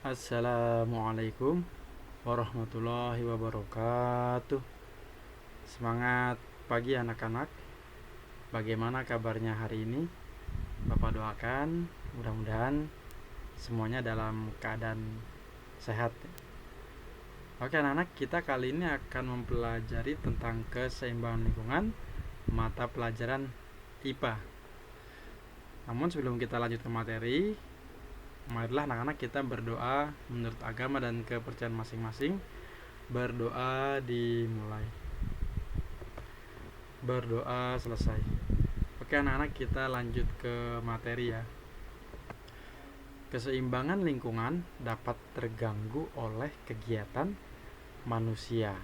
Assalamualaikum warahmatullahi wabarakatuh. Semangat pagi anak-anak. Bagaimana kabarnya hari ini? Bapak doakan mudah-mudahan semuanya dalam keadaan sehat. Oke anak-anak, kita kali ini akan mempelajari tentang keseimbangan lingkungan, mata pelajaran IPA. Namun sebelum kita lanjut ke materi, marilah anak-anak kita berdoa menurut agama dan kepercayaan masing-masing. Berdoa dimulai, berdoa selesai. Oke anak-anak, kita lanjut ke materi ya. Keseimbangan lingkungan dapat terganggu oleh kegiatan manusia.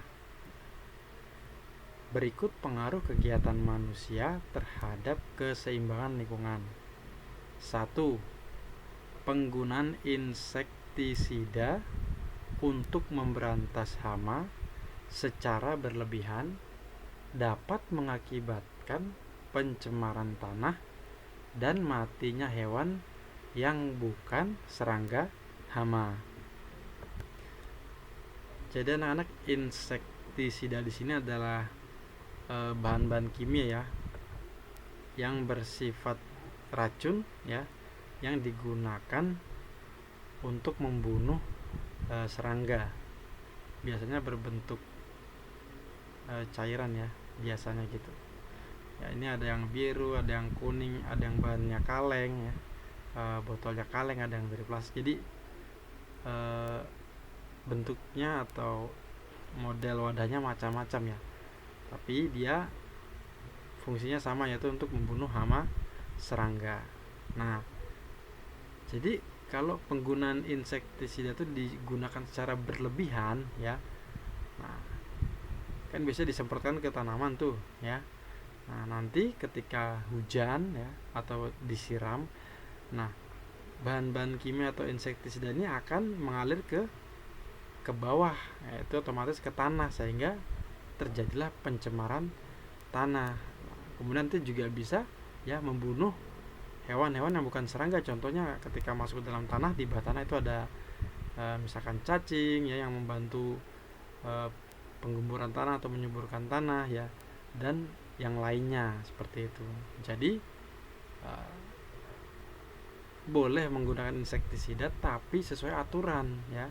Berikut pengaruh kegiatan manusia terhadap keseimbangan lingkungan. 1. Penggunaan insektisida untuk memberantas hama secara berlebihan dapat mengakibatkan pencemaran tanah dan matinya hewan yang bukan serangga hama. Jadi anak-anak, insektisida di sini adalah bahan-bahan kimia ya yang bersifat racun ya, yang digunakan untuk membunuh serangga. Biasanya berbentuk cairan ya, biasanya gitu. Ya, ini ada yang biru, ada yang kuning, ada yang bahannya kaleng ya. Botolnya kaleng, ada yang dari plastik. Jadi bentuknya atau model wadahnya macam-macam ya. Tapi dia fungsinya sama, yaitu untuk membunuh hama serangga. Nah, jadi kalau penggunaan insektisida itu digunakan secara berlebihan ya, nah kan biasa disemprotkan ke tanaman tuh ya. Nah nanti ketika hujan ya atau disiram, nah bahan-bahan kimia atau insektisida ini akan mengalir ke bawah, yaitu otomatis ke tanah, sehingga terjadilah pencemaran tanah. Kemudian itu juga bisa ya membunuh hewan-hewan yang bukan serangga. Contohnya ketika masuk ke dalam tanah, di bawah tanah itu ada misalkan cacing ya, yang membantu penggemburan tanah atau menyuburkan tanah ya, dan yang lainnya seperti itu. Jadi boleh menggunakan insektisida tapi sesuai aturan ya,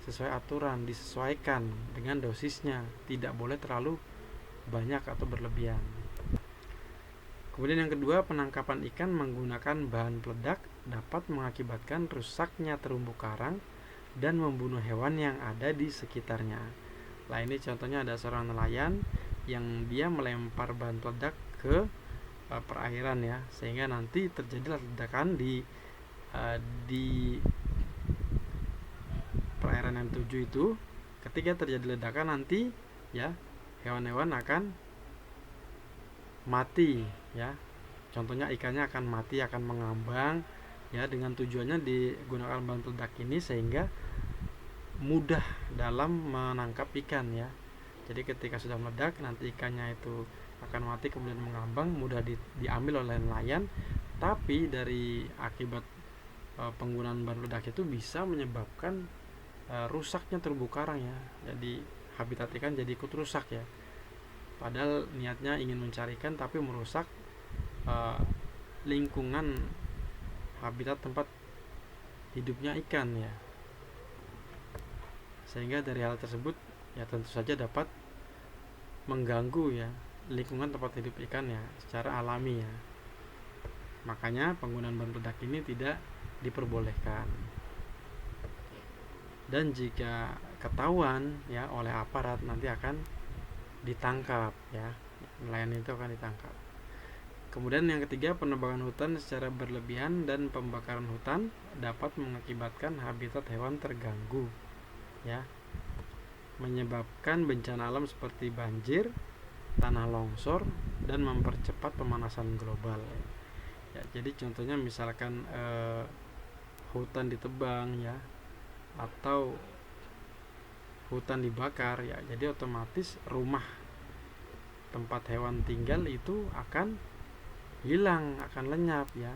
sesuai aturan, disesuaikan dengan dosisnya, tidak boleh terlalu banyak atau berlebihan. Kemudian yang kedua, penangkapan ikan menggunakan bahan peledak dapat mengakibatkan rusaknya terumbu karang dan membunuh hewan yang ada di sekitarnya. Nah ini contohnya ada seorang nelayan yang dia melempar bahan peledak ke perairan ya, sehingga nanti terjadi ledakan di perairan yang tujuh itu. Ketika terjadi ledakan nanti ya, hewan-hewan akan mati ya. Contohnya ikannya akan mati, akan mengambang ya, dengan tujuannya digunakan bahan peledak ini sehingga mudah dalam menangkap ikan ya. Jadi ketika sudah meledak, nanti ikannya itu akan mati kemudian mengambang, mudah diambil oleh nelayan. Tapi dari akibat penggunaan bahan peledak itu bisa menyebabkan rusaknya terumbu karang ya. Jadi habitat ikan jadi ikut rusak ya. Padahal niatnya ingin mencari ikan, tapi merusak lingkungan habitat tempat hidupnya ikan ya. Sehingga dari hal tersebut ya tentu saja dapat mengganggu ya lingkungan tempat hidup ikan ya secara alami ya. Makanya penggunaan bahan peledak ini tidak diperbolehkan. Dan jika ketahuan ya oleh aparat, nanti akan ditangkap ya, nelayan itu akan ditangkap. Kemudian yang ketiga, penebangan hutan secara berlebihan dan pembakaran hutan dapat mengakibatkan habitat hewan terganggu ya, menyebabkan bencana alam seperti banjir, tanah longsor, dan mempercepat pemanasan global ya. Jadi contohnya misalkan hutan ditebang ya, atau hutan dibakar ya, jadi otomatis rumah tempat hewan tinggal itu akan hilang, akan lenyap ya,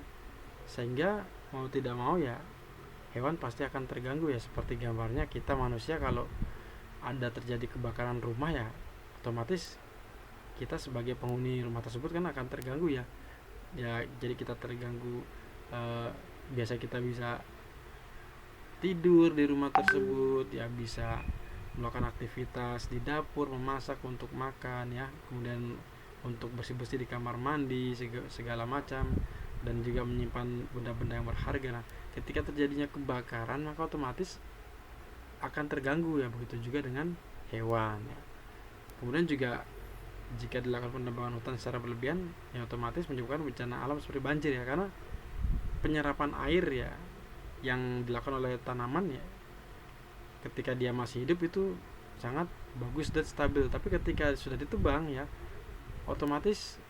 sehingga mau tidak mau ya hewan pasti akan terganggu ya. Seperti gambarnya kita manusia, kalau ada terjadi kebakaran rumah ya otomatis kita sebagai penghuni rumah tersebut kan akan terganggu ya. Jadi kita terganggu, biasa kita bisa tidur di rumah tersebut ya, bisa melakukan aktivitas di dapur, memasak untuk makan ya, kemudian untuk bersih-bersih di kamar mandi segala macam, dan juga menyimpan benda-benda yang berharga. Nah, ketika terjadinya kebakaran maka otomatis akan terganggu ya. Begitu juga dengan hewan ya. Kemudian juga jika dilakukan penebangan hutan secara berlebihan ya otomatis menyebabkan bencana alam seperti banjir ya, karena penyerapan air ya yang dilakukan oleh tanaman ya ketika dia masih hidup itu sangat bagus dan stabil, tapi ketika sudah ditebang ya otomatis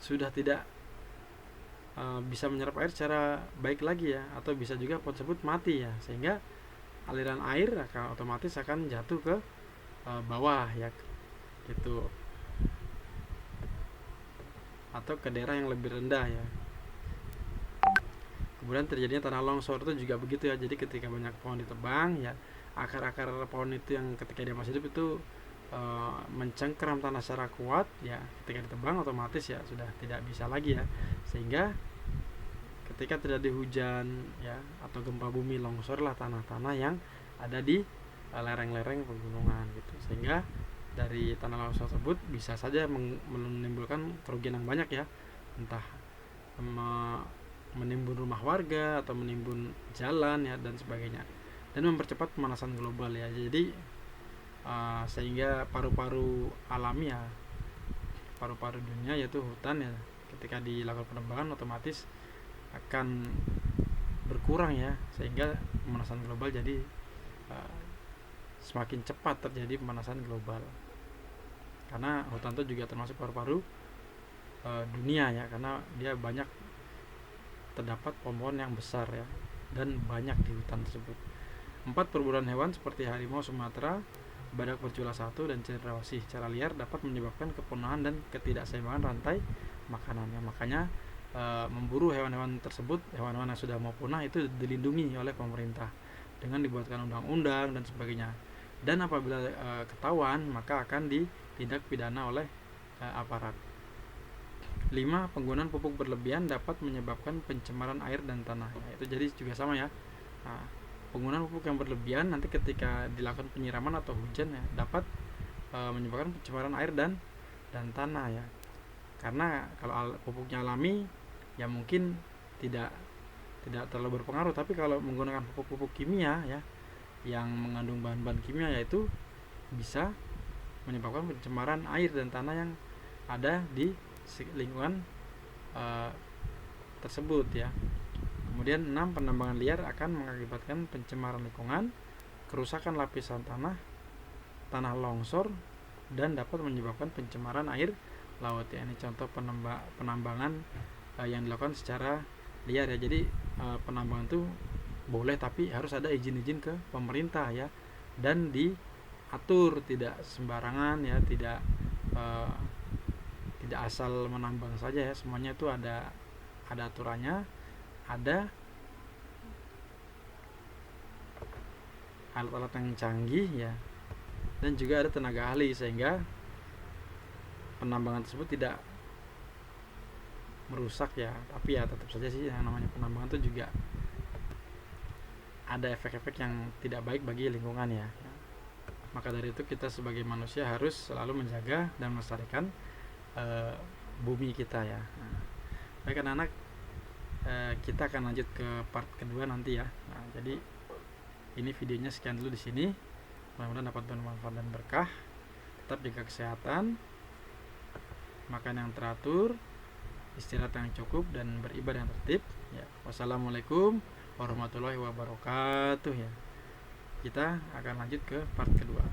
sudah tidak bisa menyerap air secara baik lagi ya, atau bisa juga pohon tersebut mati ya, sehingga aliran air otomatis akan jatuh ke bawah ya gitu, atau ke daerah yang lebih rendah ya. Kemudian terjadinya tanah longsor itu juga begitu ya. Jadi ketika banyak pohon ditebang ya, akar-akar pohon itu yang ketika dia masih hidup itu mencengkeram tanah secara kuat ya, ketika ditebang otomatis ya sudah tidak bisa lagi ya, sehingga ketika terjadi hujan ya atau gempa bumi, longsorlah tanah-tanah yang ada di lereng-lereng pegunungan gitu, sehingga dari tanah longsor tersebut bisa saja menimbulkan kerugian yang banyak ya, entah menimbun rumah warga atau menimbun jalan ya dan sebagainya, dan mempercepat pemanasan global ya. Jadi sehingga paru-paru alami ya, paru-paru dunia yaitu hutan ya, ketika dilakukan penebangan otomatis akan berkurang ya, sehingga pemanasan global jadi semakin cepat terjadi pemanasan global, karena hutan itu juga termasuk paru-paru dunia ya, karena dia banyak terdapat pohon yang besar ya dan banyak di hutan tersebut. 4. Perburuan hewan seperti harimau Sumatera, badak bercula 1, dan cendrawasih secara liar dapat menyebabkan kepunahan dan ketidakseimbangan rantai makanannya. Makanya memburu hewan-hewan tersebut, hewan-hewan yang sudah mau punah itu dilindungi oleh pemerintah dengan dibuatkan undang-undang dan sebagainya. Dan apabila ketahuan maka akan ditindak pidana oleh aparat. 5. Penggunaan pupuk berlebihan dapat menyebabkan pencemaran air dan tanah. Itu jadi juga sama ya. Nah, penggunaan pupuk yang berlebihan nanti ketika dilakukan penyiraman atau hujan ya dapat menyebabkan pencemaran air dan tanah ya. Karena kalau pupuknya alami ya mungkin tidak terlalu berpengaruh, tapi kalau menggunakan pupuk-pupuk kimia ya yang mengandung bahan-bahan kimia, yaitu bisa menyebabkan pencemaran air dan tanah yang ada di lingkungan tersebut ya. Kemudian 6. Penambangan liar akan mengakibatkan pencemaran lingkungan, kerusakan lapisan tanah longsor, dan dapat menyebabkan pencemaran air laut ya. Ini contoh penambangan yang dilakukan secara liar ya. Jadi penambangan itu boleh tapi harus ada izin-izin ke pemerintah ya, dan diatur, tidak sembarangan ya, tidak asal menambang saja ya, semuanya itu ada aturannya, ada alat-alat yang canggih ya, dan juga ada tenaga ahli, sehingga penambangan tersebut tidak merusak ya. Tapi ya tetap saja sih yang namanya penambangan itu juga ada efek-efek yang tidak baik bagi lingkungan ya. Maka dari itu kita sebagai manusia harus selalu menjaga dan melestarikan bumi kita ya. Baik anak-anak, kita akan lanjut ke part kedua nanti ya. Nah, jadi ini videonya sekian dulu di sini. Mudah-mudahan dapat bermanfaat dan berkah. Tetap jaga kesehatan, makan yang teratur, istirahat yang cukup, dan beribadah yang tertib ya. Wassalamualaikum warahmatullahi wabarakatuh ya. Kita akan lanjut ke part kedua.